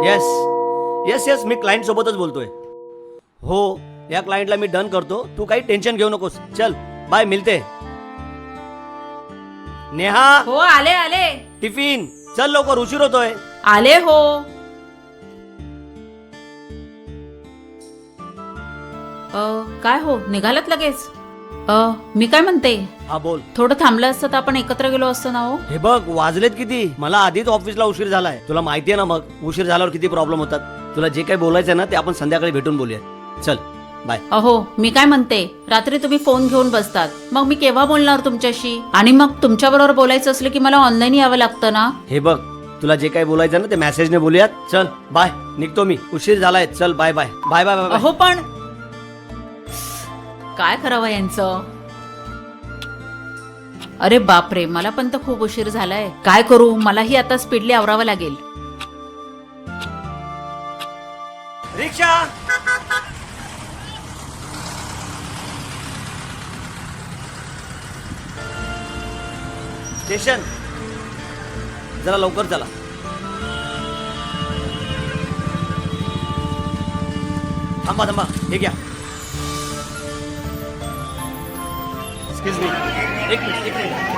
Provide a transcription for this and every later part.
Yes yes yes, मी client सोबतच बोलतोय. हो, या क्लायंटला मी डन करतो, तू काही टेन्शन घेऊ नकोस. चल बाय, मिलते. नेहा, हो आले आले टिफिन चल लवकर, उशीर होतोय. आले हो. काय हो निघालात लगेच? मी काय म्हणते, हा बोल. थोडं थांबलं असतं तर आपण एकत्र गेलो असतो ना हो. हे बघ, वाजलेत किती, मला आधीच ऑफिसला उशीर झालाय. तुला माहितीये ना, मग उशीर झाल्यावर किती प्रॉब्लेम होतात. तुला जे काही बोलायचंय ना, ते आपण संध्याकाळी भेटून बोलूया. चल बाय. अहो मी काय म्हणते, रात्री तुम्ही फोन घेऊन बसतात, मग मी केव्हा बोलणार तुमच्याशी? आणि मग तुमच्या बरोबर बोलायचं असलं की मला ऑनलाईन यावं लागतं ना. हे बघ, तुला जे काही बोलायचं ना ते मेसेजने बोलूयात. चल बाय, निघतो मी, उशीर झालाय. चल bye bye bye bye bye. अहो पण काय करावं यांचं? अरे बापरे, मला पण तर खूप उशीर झालाय. काय करू, मलाही आता स्पीडली आवरावं लागेल. रिक्षा. स्टेशन, जरा लवकर चला. थांबा थांबा, हे घ्या. एक्सक्यूज मी, एक मिनिट एक मिनिट.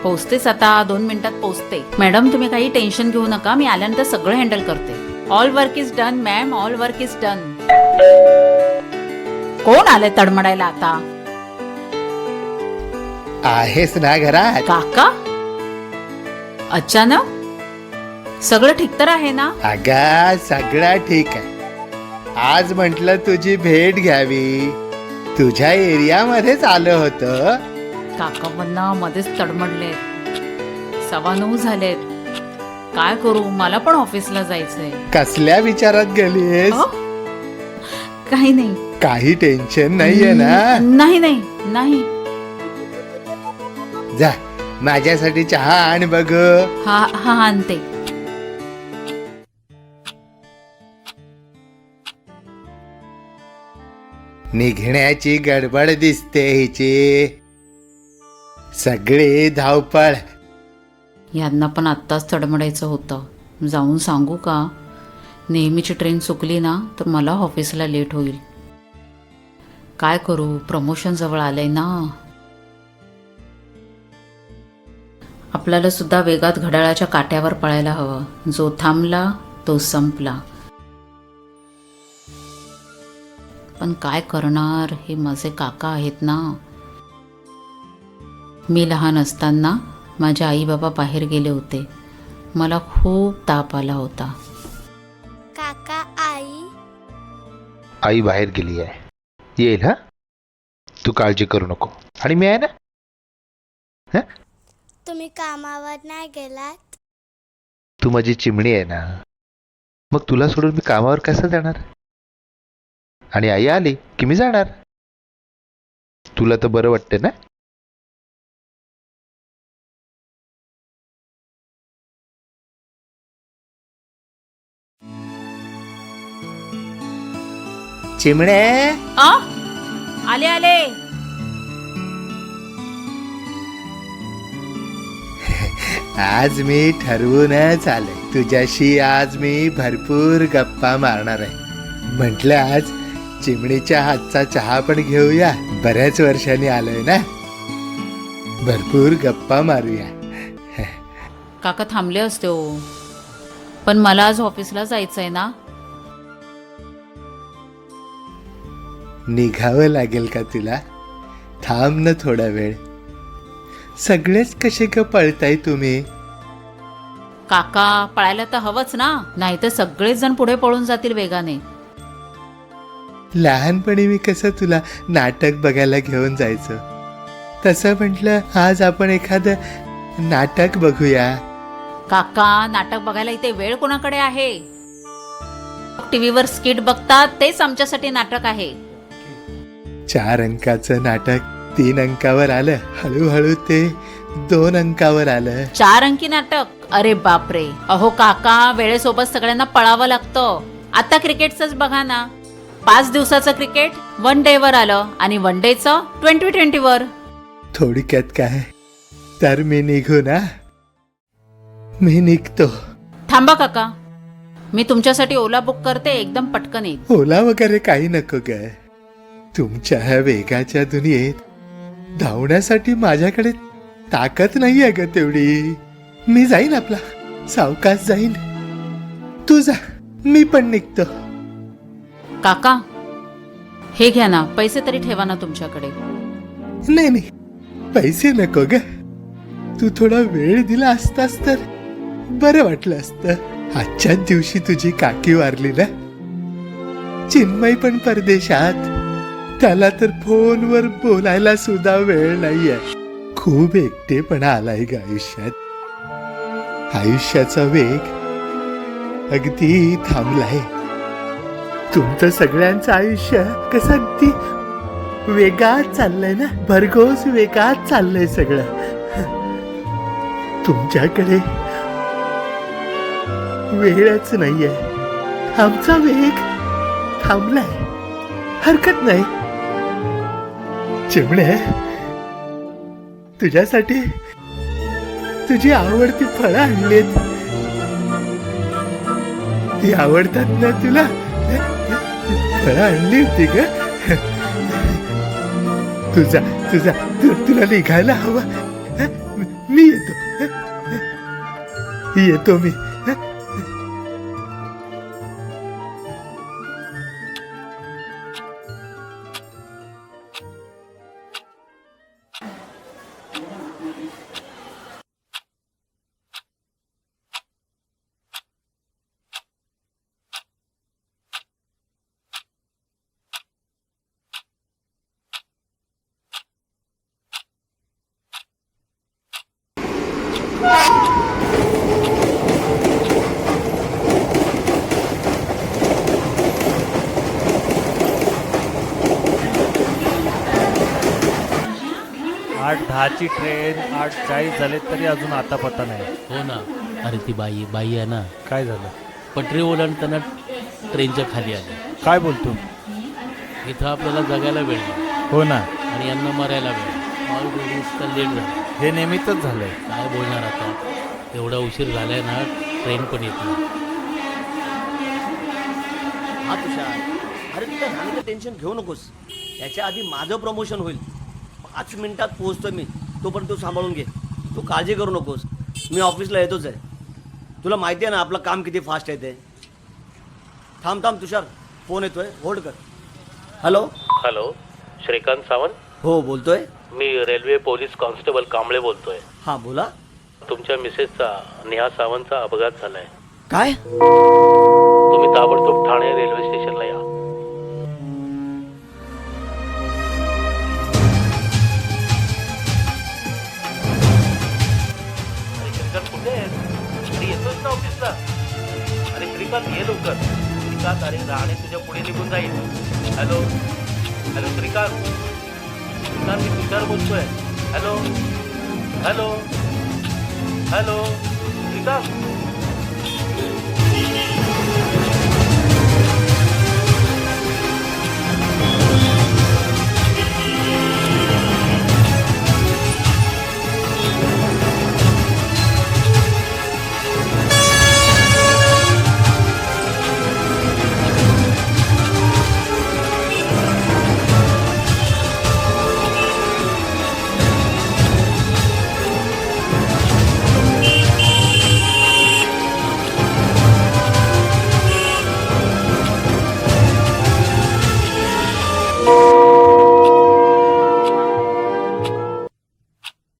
पोहोचतेच आता, 2 मिनिटात पोहोचते. मॅडम तुम्ही काही टेन्शन घेऊ नका, मी आल्यानंतर सगळं हँडल करते. All work is done ma'am, all work is done. कोण आलंय तडमडायला आता? आहेस ना घरात? काका अचानक? सगळं ठीक तर आहे ना? अगा सगळं ठीक आहे. आज म्हंटल तुझी भेट घ्यावी, तुझ्या एरियामध्येच आलं होतं. काका पण मध्येच तडमडले. 9:15 झालेत. काय करू, मला पण ऑफिसला जायचंय. कसल्या विचारात गेलीस? काही नाही. काही टेन्शन नाहीये ना? नाही नाही नाही. जा माझ्यासाठी चहा आण बघ. हा हा आणते. निघण्याची गडबड दिसते हिची, सगळी धावपळ. यांना पण आत्ताच तडमडायचं होतं. जाऊन सांगू का? नेहमीची ट्रेन चुकली ना तर मला ऑफिसला लेट होईल. काय करू, प्रमोशन जवळ आलंय ना. आपल्याला सुद्धा वेगात घड्याळाच्या काट्यावर पळायला हवं. जो थांबला तो संपला. पण काय करणार, हे माझे काका आहेत ना. मी लहान असताना माझे आई बाबा बाहेर गेले होते. मला खूप ताप आला होता. काका आई बाहेर गेली आहे, येईल. हा, तू काळजी करू नको. आणि मी आहे ना. तुम्ही कामावर नाही गेलात? तू माझी चिमणी आहे ना, मग तुला सोडून मी कामावर कसं जाणार? आणि आई आली की मी जाणार. तुला तर बरं वाटते ना? चिमणे, आले आले. आज मी ठरवूनच आलोय. तुझ्याशी आज मी भरपूर गप्पा मारणार आहे. म्हटलं आज चिमणीच्या हातचा चहा पण घेऊया. बऱ्याच वर्षांनी आलोय ना, भरपूर गप्पा मारूया. काका थांबले असते हो, पण मला आज ऑफिसला जायचंय ना. निघावं लागेल का तुला? थांब ना थोडा वेळ. सगळेच कसे का पळताय तुम्ही? काका पळायला तर हवंच ना, नाही तर सगळेच जण पुढे पळून जातील वेगाने. लहानपणी मी कसं तुला नाटक बघायला घेऊन जायचं, तसं म्हटलं आज आपण एखादं नाटक बघूया. काका नाटक बघायला इथे वेळ कोणाकडे आहे? टीव्हीवर स्किट बघतात, तेच आमच्यासाठी नाटक आहे. 4 अंकाचं नाटक 3 अंकावर आलं, हळूहळू ते 2 अंकावर आलं. 4 अंकी नाटक? अरे बापरे. अहो काका, वेळेसोबत सगळ्यांना पळावं लागतं. आता क्रिकेटच बघा ना. 5 दिवसाचं क्रिकेट 1 डे वर आलं आणि 1 डेचं 2020 वर. थोडक्यात काय तर मी निघू ना, मी निघतो. थांबा काका, मी तुमच्यासाठी ओला बुक करते, एकदम पटकन येईल. ओला वगैरे काही नको ग. तुमच्या ह्या वेगाच्या दुनियेत धावण्यासाठी माझ्याकडे ताकद नाहीये ग तेवढी. मी जाईन आपला, सावकाश जाईन. तू जा, मी पण निघतो. काका हे घ्या ना, पैसे तरी ठेवा ना तुमच्याकडे. नाही नाही, पैसे नको ग. तू थोडा वेळ दिला असतास तर बरं वाटलं असतं. आजच्याच दिवशी तुझी काकी वारली ना. चिन्मय पण परदेशात, त्याला तर फोनवर बोलायला सुद्धा वेळ नाहीये. खूप एकटेपणा आलाय ग आयुष्यात. आयुष्याचा वेग अगदी थांबलाय. तुमचं सगळ्यांचं आयुष्य कसं अगदी वेगात चाललंय ना, भरघोस वेगात चाललंय सगळं. तुमच्याकडे वेळच नाहीये. आमचा वेग थांबलाय. हरकत नाही. चिमणे, तुझ्यासाठी तुझी आवडती फळं आणलीत. ती आवडतात ना तुला? फळं आणली होती ग. तुला निघायला हवं. मी येतो मी. आठ 10ची ट्रेन 8:40 झाले तरी अजून आता पत्ता नाही. हो ना. अरे ती बाई आहे ना, काय झालं? पटरी ओलांडताना ट्रेनच्या खाली आली. काय बोलतो? इथं आपल्याला जगायला वेळ नाही हो ना, आणि यांना मरायला वेळ. माल लेट झाला. हे नेहमीच झालंय. काय बोलणार आता, एवढा उशीर झालाय ना, ट्रेन पण येत नाही. हा तुषार, अरे तुला राणीचं टेन्शन घेऊ नकोस. याच्या आधी माझं प्रमोशन होईल. 5 मिनिटात पोहोचतोय मी, तोपर्यंत तू सांभाळून घे. तू काळजी करू नकोस. मी ऑफिसला येतोच आहे. तुला माहिती आहे ना आपलं काम किती फास्ट आहे ते. थांब तुषार, फोन येतोय, होल्ड कर. हॅलो. हॅलो, श्रीकांत सावंत. हो बोलतोय. मी रेल्वे पोलीस कॉन्स्टेबल कांबळे बोलतोय. हां बोला. तुमच्या मिसेसचा नेहा सावंतचा अपघात झालाय. काय? तुम्ही ताबडतोब ठाणे रेल्वे स्टेशनला या. कुठे अरे येतोच ना ऑफिसला. अरे श्रीकांत ये लवकर. श्रीकांत, अरे राणे तुझ्या पुढे निघून जाईल. हॅलो श्रीकांत. श्रीकांत, मी तुषार बोलतोय. हॅलो श्रीकांत.